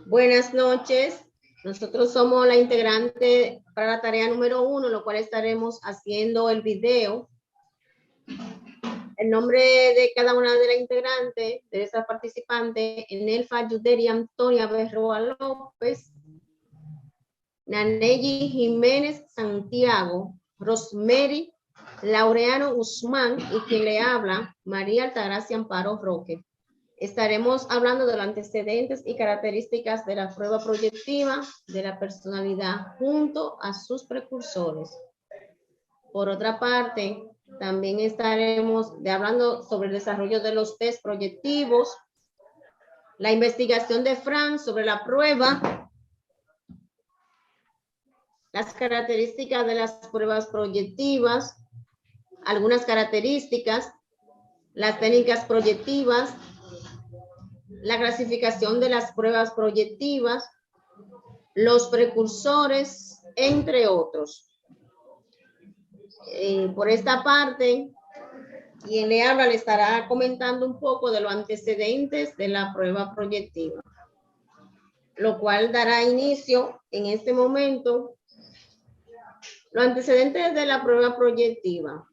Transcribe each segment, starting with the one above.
Buenas noches. Nosotros somos la integrante para la tarea número 1, lo cual estaremos haciendo el video. El nombre de cada una de las integrantes, de esas participantes, Enelfa Yuderi Antonia Berroa López, Naneyi Jiménez Santiago, Rosemary Laureano Guzmán y quien le habla, María Altagracia Amparo Roque. Estaremos hablando de los antecedentes y características de la prueba proyectiva de la personalidad junto a sus precursores. Por otra parte, también estaremos hablando sobre el desarrollo de los test proyectivos, la investigación de Frank sobre la prueba, las características de las pruebas proyectivas, algunas características, las técnicas proyectivas, la clasificación de las pruebas proyectivas, los precursores, entre otros. Por esta parte, quien le habla le estará comentando un poco de los antecedentes de la prueba proyectiva, lo cual dará inicio en este momento. Los antecedentes de la prueba proyectiva.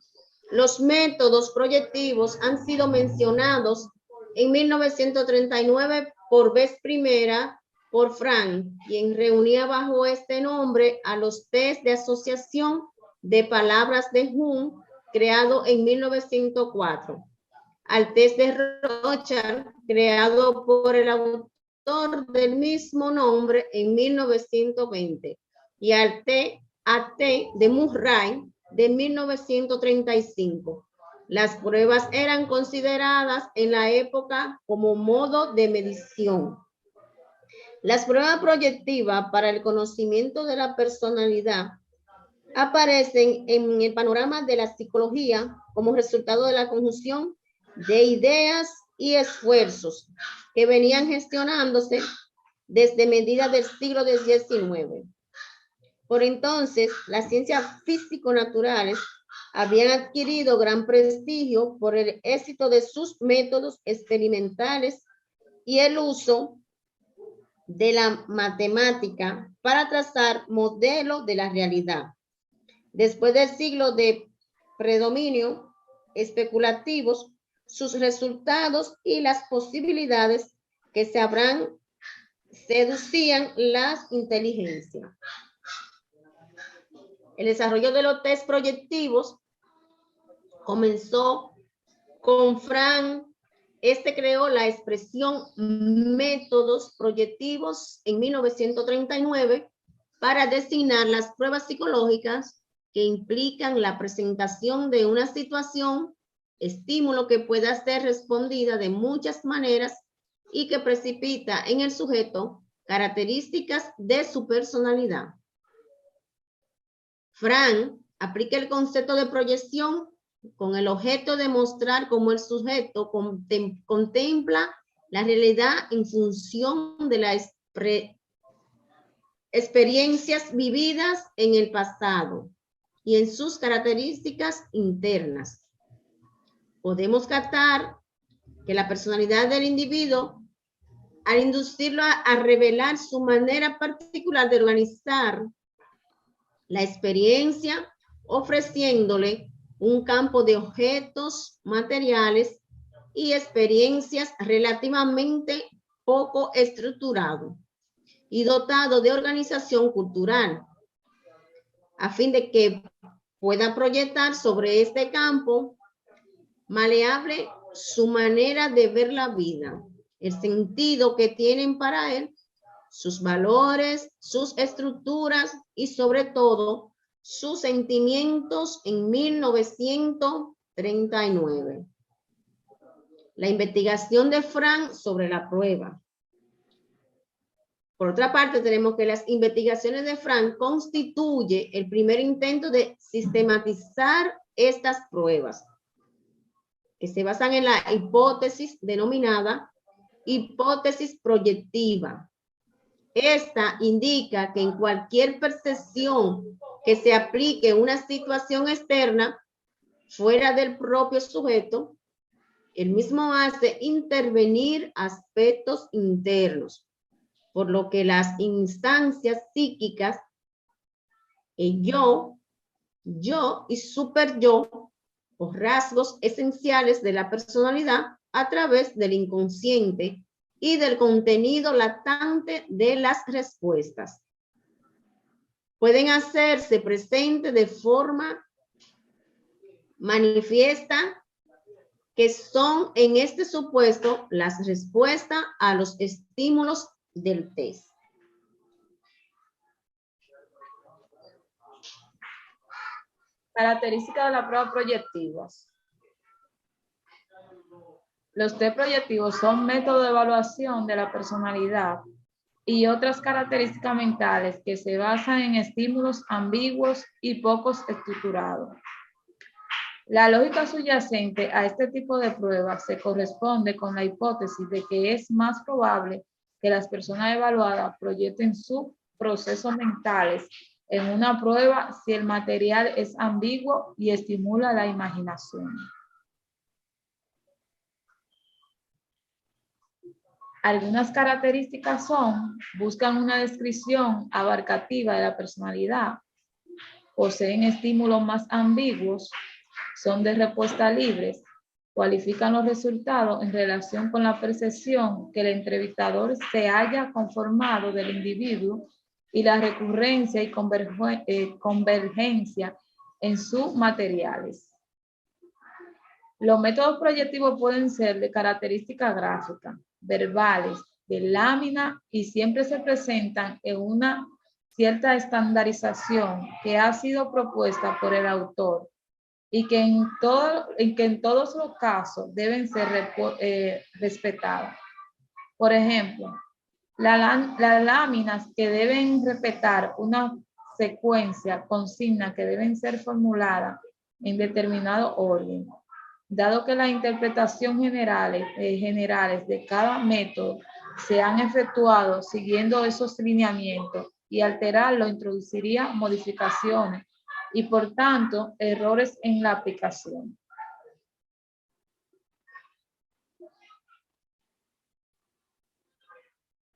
Los métodos proyectivos han sido mencionados en 1939 por vez primera por Frank, quien reunía bajo este nombre a los test de asociación de palabras de Hume, creado en 1904, al test de Rochard, creado por el autor del mismo nombre en 1920, y al AT de Murray de 1935. Las pruebas eran consideradas en la época como modo de medición. Las pruebas proyectivas para el conocimiento de la personalidad aparecen en el panorama de la psicología como resultado de la conjunción de ideas y esfuerzos que venían gestionándose desde mediados del siglo XIX. Por entonces, las ciencias físico-naturales habían adquirido gran prestigio por el éxito de sus métodos experimentales y el uso de la matemática para trazar modelos de la realidad. Después del siglo de predominio especulativos, sus resultados y las posibilidades que se habrán seducían las inteligencias. El desarrollo de los test proyectivos comenzó con Frank. Este creó la expresión métodos proyectivos en 1939 para designar las pruebas psicológicas que implican la presentación de una situación, estímulo que pueda ser respondida de muchas maneras y que precipita en el sujeto características de su personalidad. Frank aplica el concepto de proyección con el objeto de mostrar cómo el sujeto contempla la realidad en función de las experiencias vividas en el pasado y en sus características internas. Podemos captar que la personalidad del individuo, al inducirlo a revelar su manera particular de organizar la experiencia, ofreciéndole un campo de objetos materiales y experiencias relativamente poco estructurado y dotado de organización cultural, a fin de que pueda proyectar sobre este campo maleable su manera de ver la vida, el sentido que tienen para él, sus valores, sus estructuras y sobre todo sus sentimientos en 1939. La investigación de Frank sobre la prueba. Por otra parte, tenemos que las investigaciones de Frank constituye el primer intento de sistematizar estas pruebas, que se basan en la hipótesis denominada hipótesis proyectiva. Esta indica que en cualquier percepción que se aplique una situación externa fuera del propio sujeto, el mismo hace intervenir aspectos internos. por lo que las instancias psíquicas, el yo y super yo, o rasgos esenciales de la personalidad a través del inconsciente y del contenido latente de las respuestas. Pueden hacerse presentes de forma manifiesta, que son en este supuesto las respuestas a los estímulos del test. Características de la prueba proyectivas. Los test proyectivos son métodos de evaluación de la personalidad y otras características mentales que se basan en estímulos ambiguos y pocos estructurados. La lógica subyacente a este tipo de pruebas se corresponde con la hipótesis de que es más probable que las personas evaluadas proyecten sus procesos mentales en una prueba si el material es ambiguo y estimula la imaginación. Algunas características son: buscan una descripción abarcativa de la personalidad, poseen estímulos más ambiguos, son de respuesta libres, cualifican los resultados en relación con la percepción que el entrevistador se haya conformado del individuo y la recurrencia y convergencia en sus materiales. Los métodos proyectivos pueden ser de característica gráfica, verbales, de lámina y siempre se presentan en una cierta estandarización que ha sido propuesta por el autor y que en todos los casos deben ser respetadas. Por ejemplo, las láminas que deben respetar una secuencia, consigna que deben ser formuladas en determinado orden. Dado que las interpretaciones generales de cada método se han efectuado siguiendo esos lineamientos, y alterarlo introduciría modificaciones y por tanto errores en la aplicación.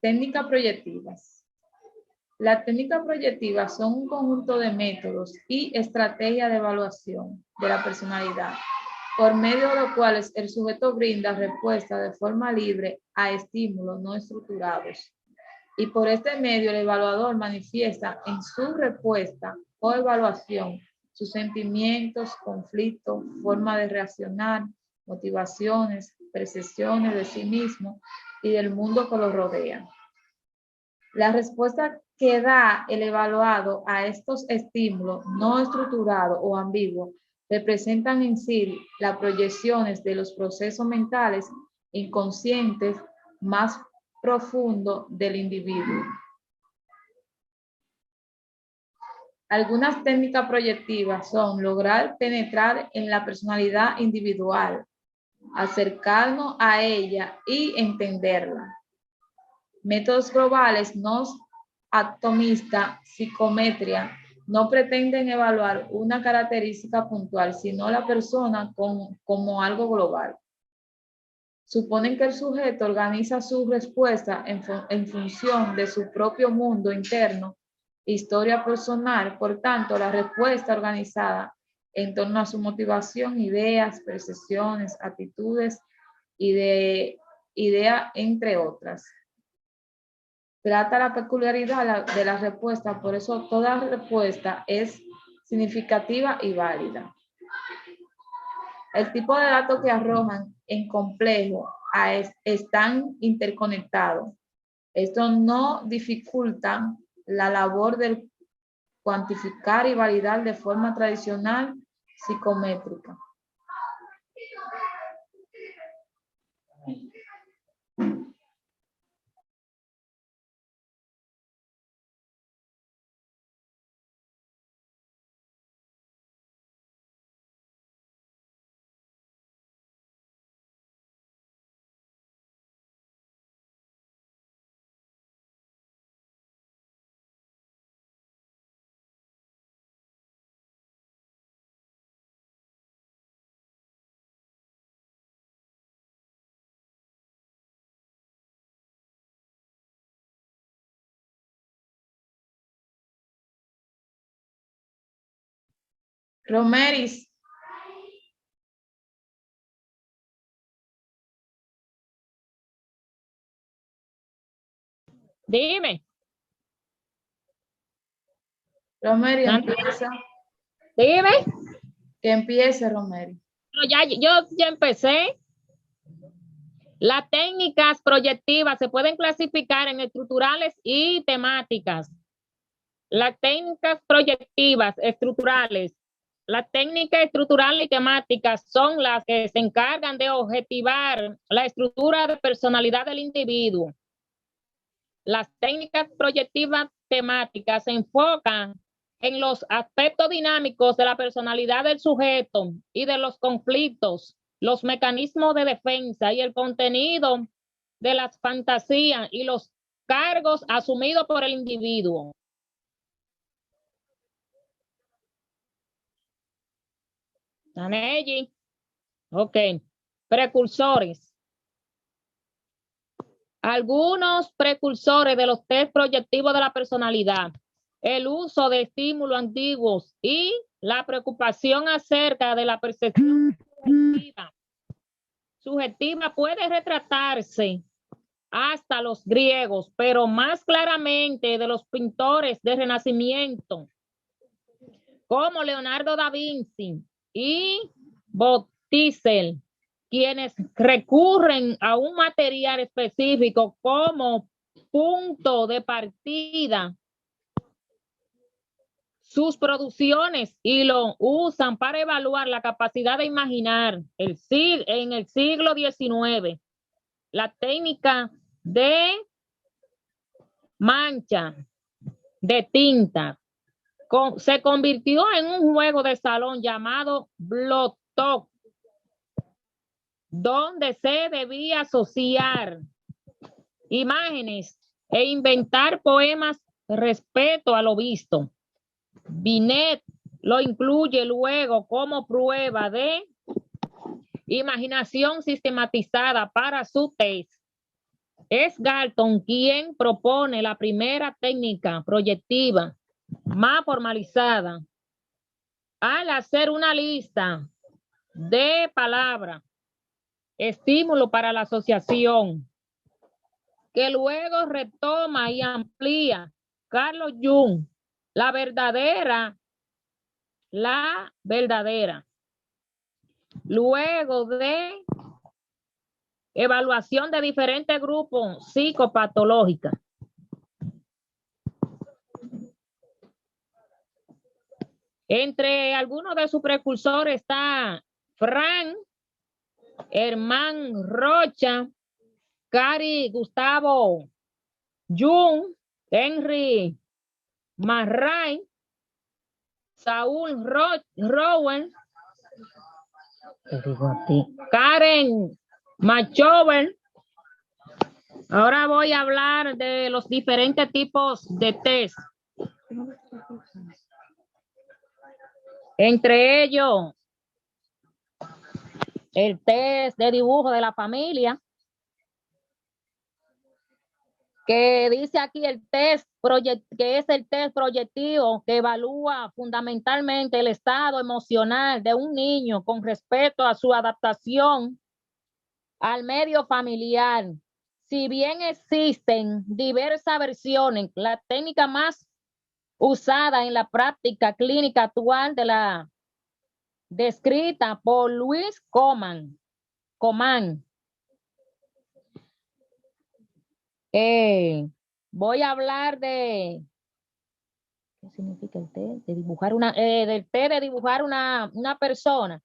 Técnicas proyectivas. Las técnicas proyectivas son un conjunto de métodos y estrategias de evaluación de la personalidad, por medio de los cuales el sujeto brinda respuesta de forma libre a estímulos no estructurados. Y por este medio el evaluador manifiesta en su respuesta o evaluación sus sentimientos, conflictos, forma de reaccionar, motivaciones, percepciones de sí mismo y del mundo que lo rodea. La respuesta que da el evaluado a estos estímulos no estructurados o ambiguos representan en sí las proyecciones de los procesos mentales inconscientes más profundos del individuo. Algunas técnicas proyectivas son lograr penetrar en la personalidad individual, acercarnos a ella y entenderla. Métodos globales no atomistas, psicometría, no pretenden evaluar una característica puntual, sino la persona como algo global. Suponen que el sujeto organiza su respuesta en función de su propio mundo interno, historia personal, por tanto, la respuesta organizada en torno a su motivación, ideas, percepciones, actitudes, ideas, entre otras. Trata la peculiaridad de la respuesta, por eso toda respuesta es significativa y válida. El tipo de datos que arrojan en complejo están interconectados. Esto no dificulta la labor de cuantificar y validar de forma tradicional psicométrica. Romeris. Dime. Romeris, empieza. Dime. Que empiece, Romeris. Yo ya empecé. Las técnicas proyectivas se pueden clasificar en estructurales y temáticas. Las técnicas proyectivas estructurales. Las técnicas estructurales y temáticas son las que se encargan de objetivar la estructura de personalidad del individuo. Las técnicas proyectivas temáticas se enfocan en los aspectos dinámicos de la personalidad del sujeto y de los conflictos, los mecanismos de defensa y el contenido de las fantasías y los cargos asumidos por el individuo. Anelli. Ok. Precursores. Algunos precursores de los test proyectivos de la personalidad. El uso de estímulos antiguos y la preocupación acerca de la percepción subjetiva puede retratarse hasta los griegos, pero más claramente de los pintores del Renacimiento, como Leonardo da Vinci y Botticelli, quienes recurren a un material específico como punto de partida sus producciones y lo usan para evaluar la capacidad de imaginar en el siglo XIX. La técnica de mancha de tinta se convirtió en un juego de salón llamado Blotto, donde se debía asociar imágenes e inventar poemas respecto a lo visto. Binet lo incluye luego como prueba de imaginación sistematizada para su test. Es Galton quien propone la primera técnica proyectiva más formalizada al hacer una lista de palabras, estímulo para la asociación, que luego retoma y amplía Carlos Jung, la verdadera. Luego de evaluación de diferentes grupos psicopatológicos. Entre algunos de sus precursores está Frank Hermann Rocha, Cary Gustavo Jung, Henry Marray, Saul Rowan, Karen Machover. Ahora voy a hablar de los diferentes tipos de test. Entre ellos, el test de dibujo de la familia, que dice aquí el test que es el test proyectivo que evalúa fundamentalmente el estado emocional de un niño con respecto a su adaptación al medio familiar. Si bien existen diversas versiones, la técnica más usada en la práctica clínica actual de la descrita por Luis Coman. Voy a hablar de ¿qué significa el té? De dibujar del té de dibujar una persona.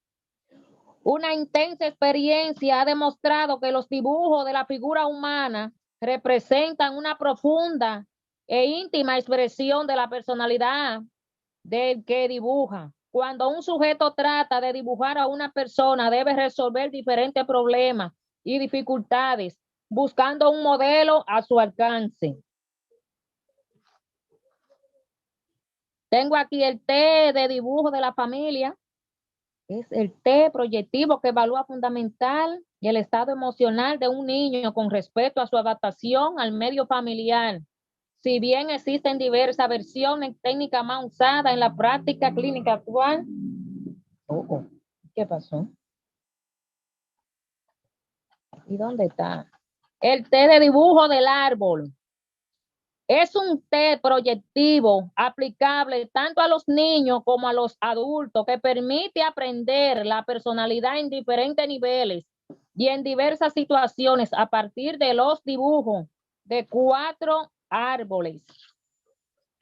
Una intensa experiencia ha demostrado que los dibujos de la figura humana representan una profunda e íntima expresión de la personalidad del que dibuja. Cuando un sujeto trata de dibujar a una persona, debe resolver diferentes problemas y dificultades, buscando un modelo a su alcance. Tengo aquí el té de dibujo de la familia. Es el té proyectivo que evalúa fundamental el estado emocional de un niño con respecto a su adaptación al medio familiar. Si bien existen diversas versiones técnicas más usadas en la práctica clínica actual, ¿Qué pasó? ¿Y dónde está? El T de dibujo del árbol. Es un T proyectivo aplicable tanto a los niños como a los adultos que permite aprender la personalidad en diferentes niveles y en diversas situaciones a partir de los dibujos de 4 árboles.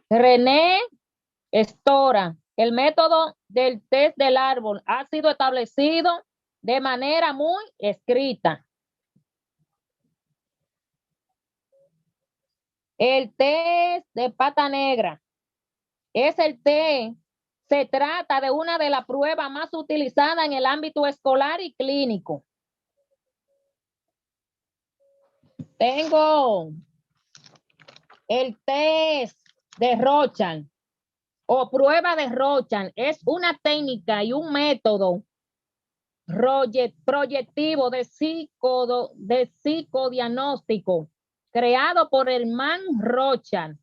René Stora, el método del test del árbol ha sido establecido de manera muy escrita. El test de pata negra es el test. Se trata de una de las pruebas más utilizadas en el ámbito escolar y clínico. Tengo el test de Rorschach o prueba de Rorschach. Es una técnica y un método proyectivo de psicodiagnóstico creado por Hermann Rorschach.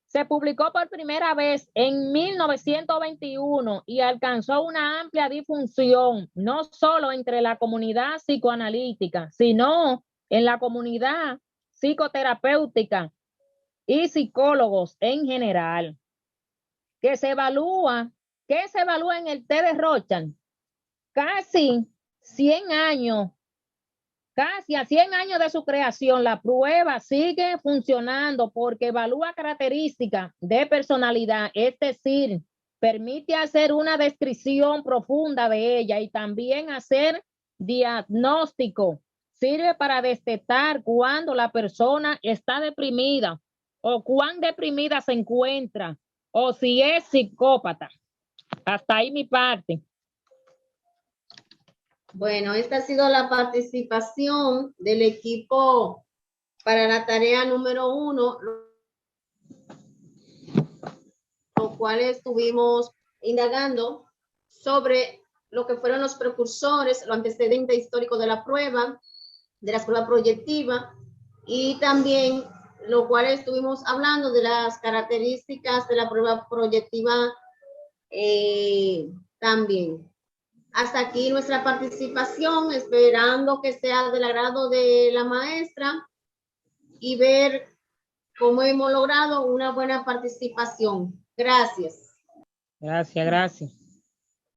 Se publicó por primera vez en 1921 y alcanzó una amplia difusión, no solo entre la comunidad psicoanalítica, sino en la comunidad psicoterapéutica y psicólogos en general. ¿Qué se evalúa en el test de Rorschach? Casi a 100 años de su creación, la prueba sigue funcionando porque evalúa características de personalidad, es decir, permite hacer una descripción profunda de ella y también hacer diagnóstico. Sirve para detectar cuando la persona está deprimida o cuán deprimida se encuentra o si es psicópata. Hasta ahí mi parte. Bueno, esta ha sido la participación del equipo para la tarea número 1, lo cual estuvimos indagando sobre lo que fueron los precursores, los antecedentes históricos de la prueba, de la prueba proyectiva, y también lo cual estuvimos hablando de las características de la prueba proyectiva también. Hasta aquí nuestra participación, esperando que sea del agrado de la maestra y ver cómo hemos logrado una buena participación. Gracias. Gracias.